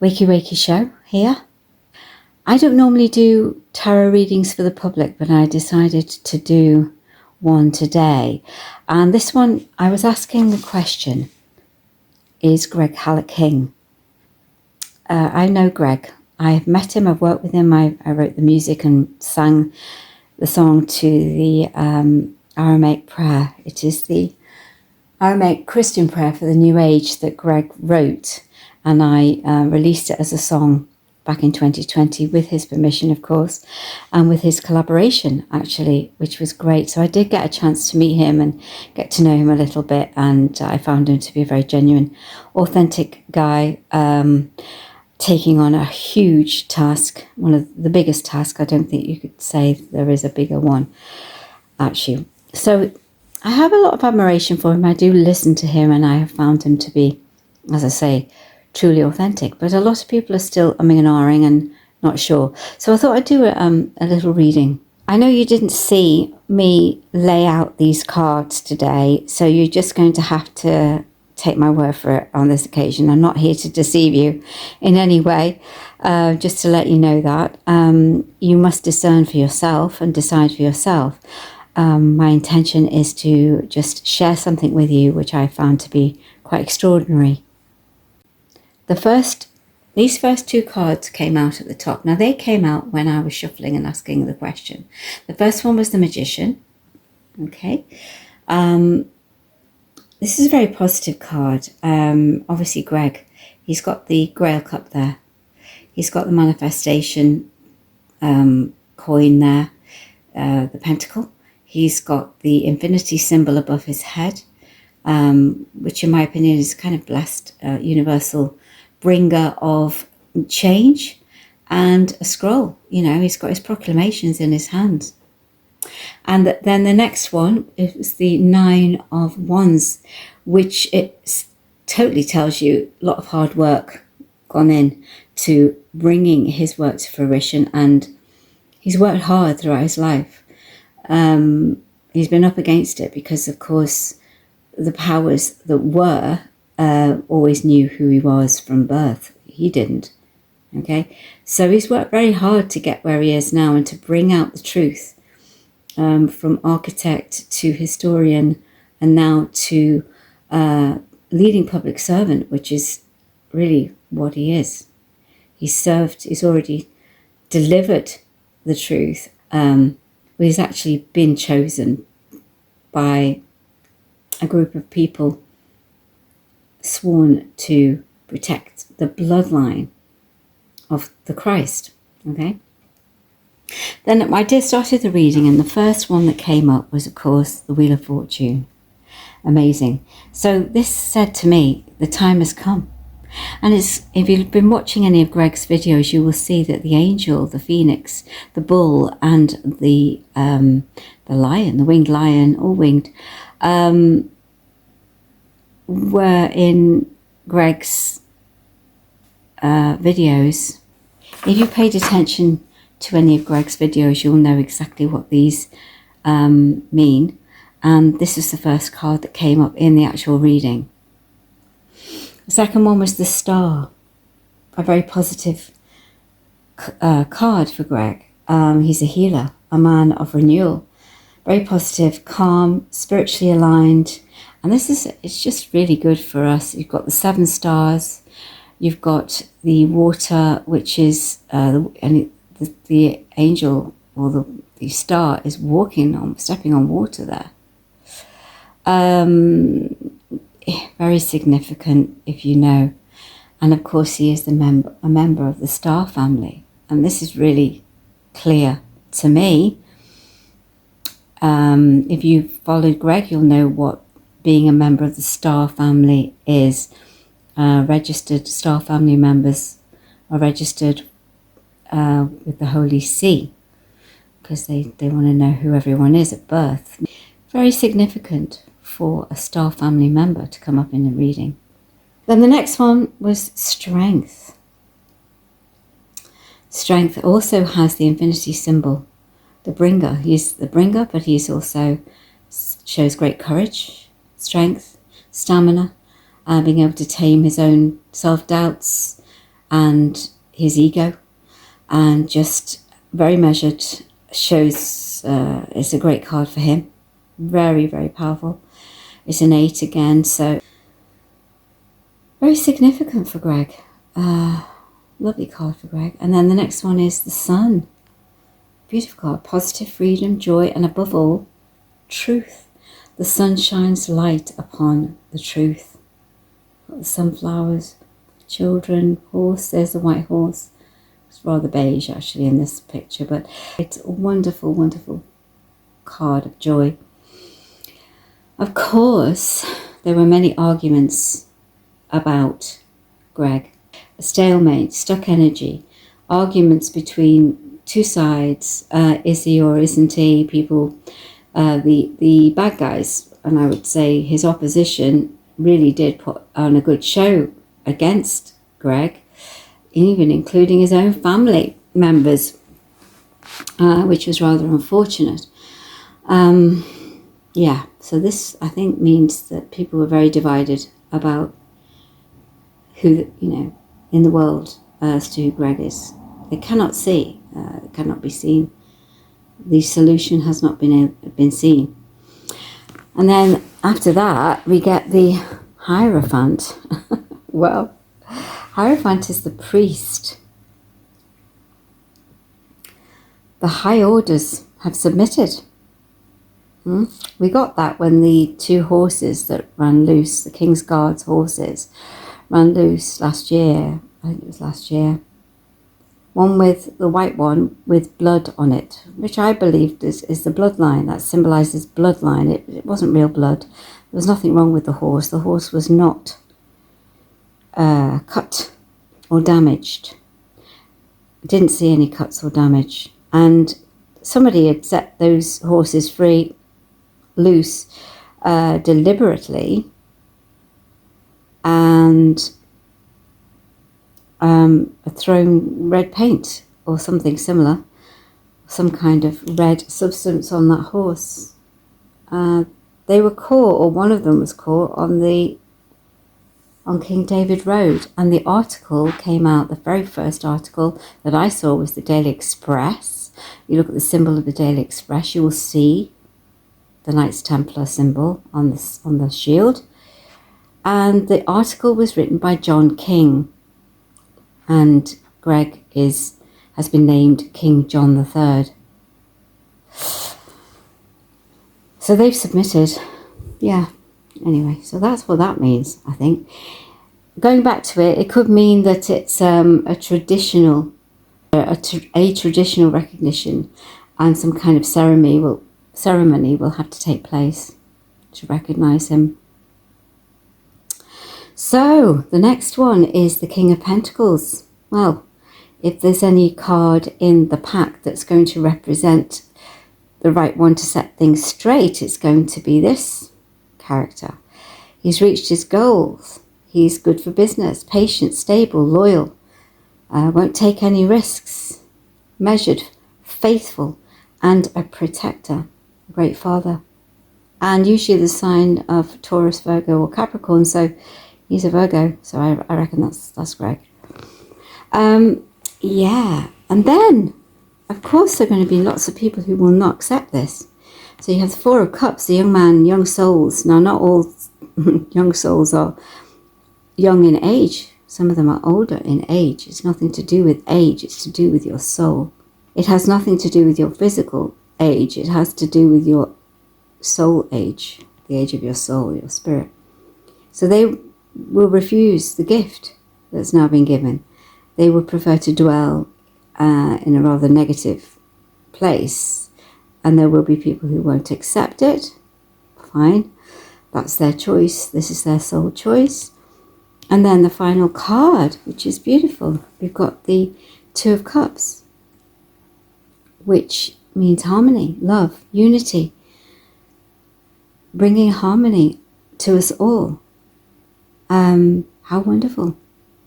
Wakey Wakey show here. I don't normally do tarot readings for the public, but I decided to do one today. And this one, I was asking the question, is Greg Hallett King? I know Greg. I've met him, I've worked with him, I wrote the music and sang the song to the Aramaic prayer. It is the Aramaic Christian prayer for the New Age that Greg wrote, and I released it as a song back in 2020 with his permission, of course, and with his collaboration, actually, which was great. So I did get a chance to meet him and get to know him a little bit, and I found him to be a very genuine, authentic guy, taking on a huge task, one of the biggest tasks. I don't think you could say there is a bigger one, actually. So I have a lot of admiration for him. I do listen to him, and I have found him to be, as I say, truly authentic. But a lot of people are still umming and ahhing and not sure. So I thought I'd do a little reading. I know you didn't see me lay out these cards today, so you're just going to have to take my word for it on this occasion. I'm not here to deceive you in any way, just to let you know that. You must discern for yourself and decide for yourself. My intention is to just share something with you which I found to be quite extraordinary. These first two cards came out at the top. Now they came out when I was shuffling and asking the question. The first one was the Magician. Okay. This is a very positive card. Obviously Greg, he's got the Grail Cup there. He's got the manifestation coin there, the Pentacle. He's got the infinity symbol above his head, which in my opinion is kind of blessed, universal bringer of change, and a scroll. You know, he's got his proclamations in his hands. And then the next one is the Nine of Wands, which it totally tells you a lot of hard work gone in to bringing his work to fruition, and he's worked hard throughout his life. He's been up against it because, of course, the powers that were always knew who he was from birth. He didn't. Okay, so he's worked very hard to get where he is now and to bring out the truth, from architect to historian, and now to leading public servant, which is really what he is. He's already delivered the truth. He's actually been chosen by a group of people sworn to protect the bloodline of the Christ. Okay. Then I started the reading, and the first one that came up was, of course, the Wheel of Fortune. Amazing. So this said to me, the time has come. And if you've been watching any of Greg's videos, you will see that the angel, the phoenix, the bull, and the lion, the winged lion, all winged, were in Greg's videos. If you paid attention to any of Greg's videos, you'll know exactly what these mean. And this is the first card that came up in the actual reading. The second one was the Star, a very positive card for Greg. He's a healer, a man of renewal, very positive, calm, spiritually aligned. And it's just really good for us. You've got the 7 stars, you've got the water, which is, the angel, or the star is stepping on water there. Very significant, if you know. And of course he is a member of the star family, and this is really clear to me. If you've followed Greg, you'll know what being a member of the star family is. Registered star family members are registered with the Holy See, because they want to know who everyone is at birth. Very significant for a star family member to come up in a reading. Then the next one was Strength. Strength also has the infinity symbol, the bringer. He's the bringer, but he's also shows great courage, strength, stamina, being able to tame his own self-doubts, and his ego, and just very measured. Shows it's a great card for him. Very, very powerful. It's an 8 again, so very significant for Greg. Lovely card for Greg. And then the next one is the Sun. Beautiful card. Positive, freedom, joy, and above all, truth. The sun shines light upon the truth. Got the sunflowers, children, horse. There's the white horse. It's rather beige actually in this picture, but it's a wonderful, wonderful card of joy. Of course, there were many arguments about Greg. A stalemate, stuck energy, arguments between two sides. Is he or isn't he? People, the bad guys, and I would say his opposition, really did put on a good show against Greg, even including his own family members, which was rather unfortunate. Yeah, so this, I think, means that people were very divided about who, in the world as to who Greg is. They cannot see, it cannot be seen. The solution has not been seen. And then after that, we get the Hierophant. Well, Hierophant is the priest. The high orders have submitted. We got that when the two horses that ran loose, the King's Guard's horses, ran loose last year. I think it was last year. One with the white one with blood on it, which I believed is the bloodline. That symbolises bloodline. It wasn't real blood. There was nothing wrong with the horse. The horse was not cut or damaged. I didn't see any cuts or damage. And somebody had set those horses free, loose, deliberately, and thrown red paint or something similar, some kind of red substance on that horse. They were caught, or one of them was caught, on King David Road, and the article came out. The very first article that I saw was the Daily Express. You look at the symbol of the Daily Express, you will see the Knights Templar symbol on the shield, and the article was written by John King, and Greg has been named King John III. So they've submitted. Yeah. Anyway, so that's what that means, I think. Going back to it, it could mean that it's a traditional recognition, and some kind of ceremony will have to take place to recognize him. So the next one is the King of Pentacles. Well, if there's any card in the pack that's going to represent the right one to set things straight, it's going to be this character. He's reached his goals. He's good for business, patient, stable, loyal, won't take any risks, measured, faithful, and a protector, a great father. And usually the sign of Taurus, Virgo, or Capricorn, so he's a Virgo, so I reckon that's Greg. Yeah, and then, of course, there are going to be lots of people who will not accept this. So you have the Four of Cups, the young man, young souls. Now, not all young souls are young in age. Some of them are older in age. It's nothing to do with age. It's to do with your soul. It has nothing to do with your physical age. It has to do with your soul age, the age of your soul, your spirit. So they will refuse the gift that's now been given. They will prefer to dwell in a rather negative place. And there will be people who won't accept it. Fine. That's their choice. This is their soul choice. And then the final card, which is beautiful. We've got the Two of Cups, which means harmony, love, unity, bringing harmony to us all. How wonderful.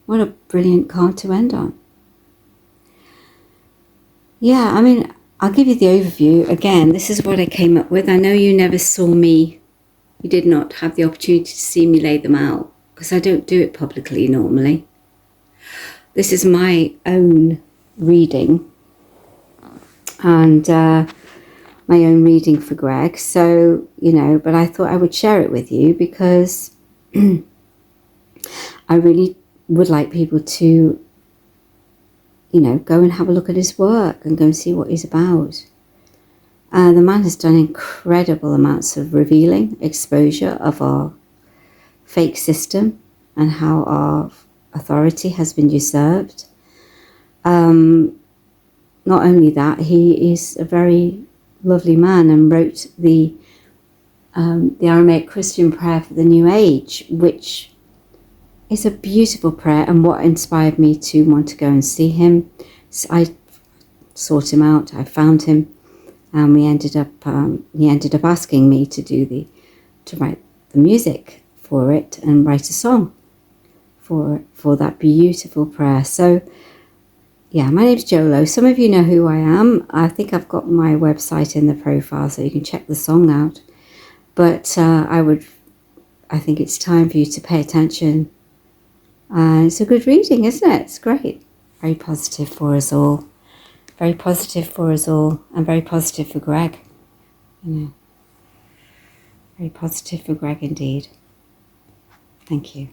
What a brilliant card to end on. Yeah, I mean, I'll give you the overview. Again, this is what I came up with. I know you never saw me. You did not have the opportunity to see me lay them out, because I don't do it publicly normally. this is my own reading, and my own reading for Greg. So, but I thought I would share it with you because I really would like people to, go and have a look at his work and go and see what he's about. The man has done incredible amounts of revealing, exposure of our fake system and how our authority has been usurped. Not only that, he is a very lovely man and wrote the Aramaic Christian prayer for the New Age, which is a beautiful prayer and what inspired me to want to go and see him. So I sought him out, I found him, and he ended up asking me to write the music for it and write a song for that beautiful prayer. So yeah, my name's Jolo. Some of you know who I am. I think I've got my website in the profile so you can check the song out. But I think it's time for you to pay attention. It's a good reading, isn't it? It's great. Very positive for us all. Very positive for us all, and very positive for Greg. Very positive for Greg indeed. Thank you.